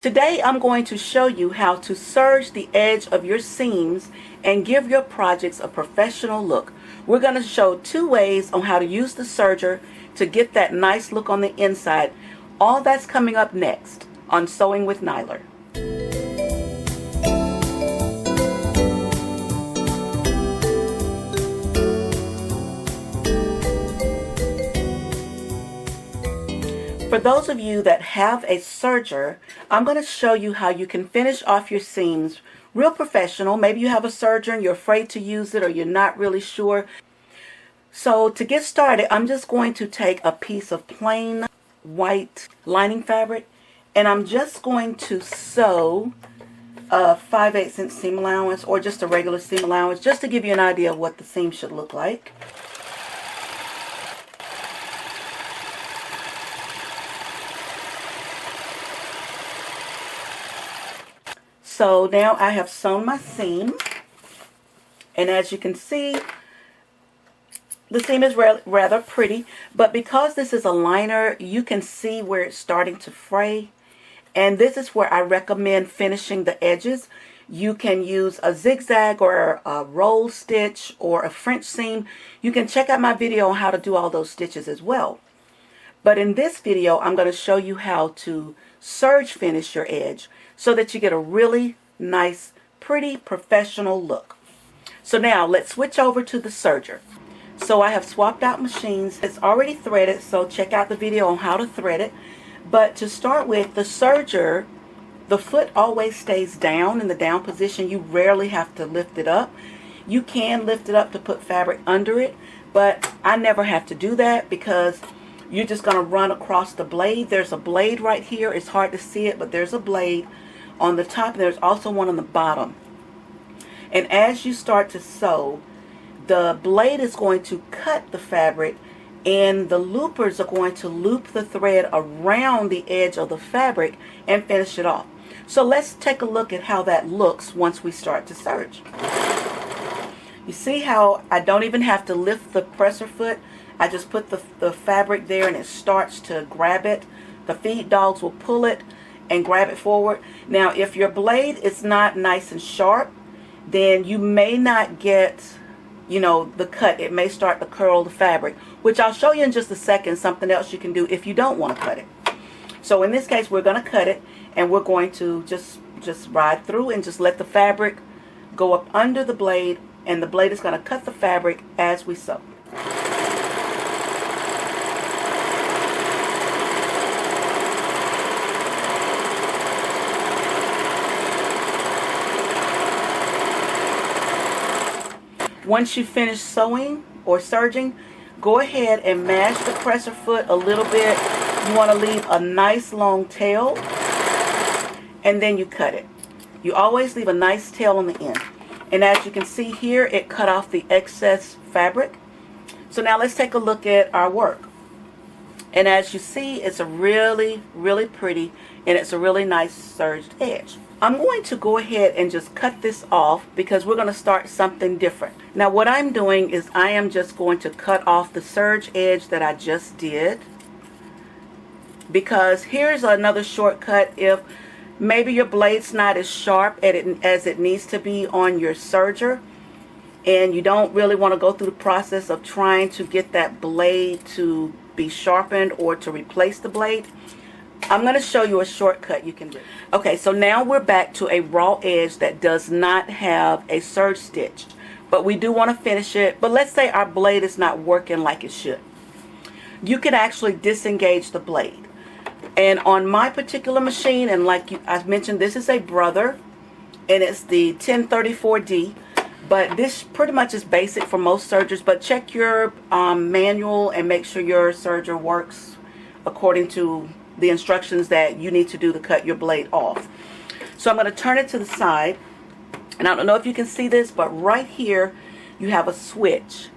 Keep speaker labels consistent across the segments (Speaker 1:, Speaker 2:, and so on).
Speaker 1: Today I'm going to show you how to serge the edge of your seams and give your projects a professional look. We're going to show two ways on how to use the serger to get that nice look on the inside. All that's coming up next on Sewing with Nyler. For those of you that have a serger, I'm going to show you how you can finish off your seams real professional. Maybe you have a serger and you're afraid to use it or you're not really sure. So to get started, I'm just going to take a piece of plain white lining fabric and I'm just going to sew a 5/8 inch seam allowance or just a regular seam allowance just to give you an idea of what the seam should look like. So now I have sewn my seam, and as you can see, the seam is rather pretty, but because this is a liner, you can see where it's starting to fray, and this is where I recommend finishing the edges. You can use a zigzag or a roll stitch or a French seam. You can check out my video on how to do all those stitches as well. But in this video, I'm going to show you how to serge finish your edge so that you get a really nice, pretty, professional look. So now let's switch over to the serger. So I have swapped out machines. It's already threaded, so check out the video on how to thread it. But to start with, the serger, the foot always stays down in the down position. You rarely have to lift it up. You can lift it up to put fabric under it, but I never have to do that because you're just going to run across the blade. There's a blade right here. It's hard to see it, but there's a blade on the top. There's also one on the bottom. And as you start to sew, the blade is going to cut the fabric and the loopers are going to loop the thread around the edge of the fabric and finish it off. So let's take a look at how that looks once we start to serge. You see how I don't even have to lift the presser foot? I just put the fabric there and it starts to grab it. The feed dogs will pull it and grab it forward. Now if your blade is not nice and sharp, then you may not get, the cut. It may start to curl the fabric, which I'll show you in just a second, something else you can do if you don't want to cut it. So in this case, we're going to cut it and we're going to just ride through and just let the fabric go up under the blade, and the blade is going to cut the fabric as we sew. Once you finish sewing or serging, go ahead and mash the presser foot a little bit. You want to leave a nice long tail, and then you cut it. You always leave a nice tail on the end. And as you can see here, it cut off the excess fabric. So now let's take a look at our work. And as you see, it's a really, really pretty, and it's a really nice serged edge. I'm going to go ahead and just cut this off because we're going to start something different. Now what I'm doing is I am just going to cut off the serge edge that I just did, because here's another shortcut. If maybe your blade's not as sharp as it needs to be on your serger, and you don't really want to go through the process of trying to get that blade to be sharpened or to replace the blade, I'm going to show you a shortcut you can do. Okay, so now we're back to a raw edge that does not have a serge stitch, but we do want to finish it. But let's say our blade is not working like it should. You can actually disengage the blade. And on my particular machine, and like I mentioned, this is a brother, and it's the 1034D. But this pretty much is basic for most sergers, but check your manual and make sure your serger works according to the instructions that you need to do to cut your blade off. So I'm going to turn it to the side, and I don't know if you can see this, but right here you have a switch,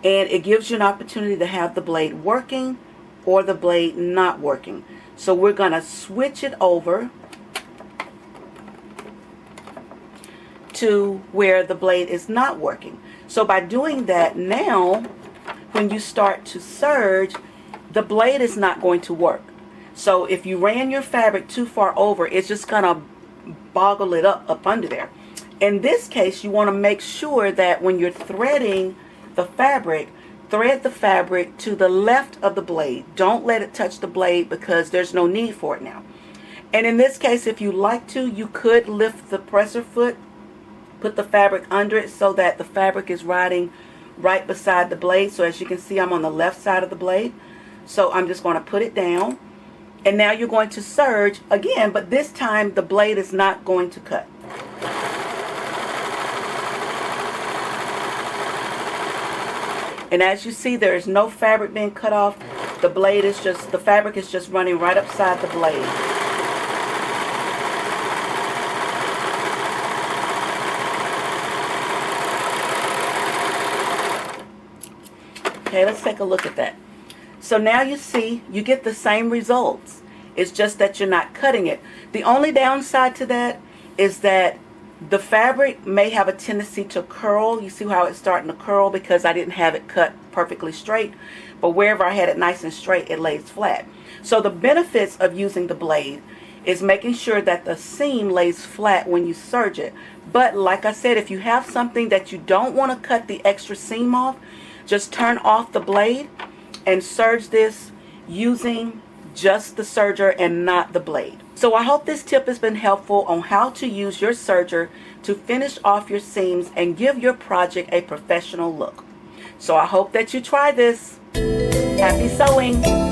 Speaker 1: and it gives you an opportunity to have the blade working or the blade not working. So we're going to switch it over to where the blade is not working. So by doing that, now when you start to serge, the blade is not going to work. So if you ran your fabric too far over, it's just going to boggle it up under there. In this case, you want to make sure that when you're threading the fabric, thread the fabric to the left of the blade. Don't let it touch the blade because there's no need for it now. And in this case, if you like to, you could lift the presser foot, put the fabric under it so that the fabric is riding right beside the blade. So as you can see, I'm on the left side of the blade. So I'm just going to put it down. And now you're going to serge again, but this time the blade is not going to cut. And as you see, there is no fabric being cut off. The fabric is just running right upside the blade. Okay, let's take a look at that. So now you see, you get the same results. It's just that you're not cutting it. The only downside to that is that the fabric may have a tendency to curl. You see how it's starting to curl because I didn't have it cut perfectly straight. But wherever I had it nice and straight, it lays flat. So the benefits of using the blade is making sure that the seam lays flat when you serge it. But like I said, if you have something that you don't want to cut the extra seam off, just turn off the blade and serge this using just the serger and not the blade. So I hope this tip has been helpful on how to use your serger to finish off your seams and give your project a professional look. So I hope that you try this. Happy sewing!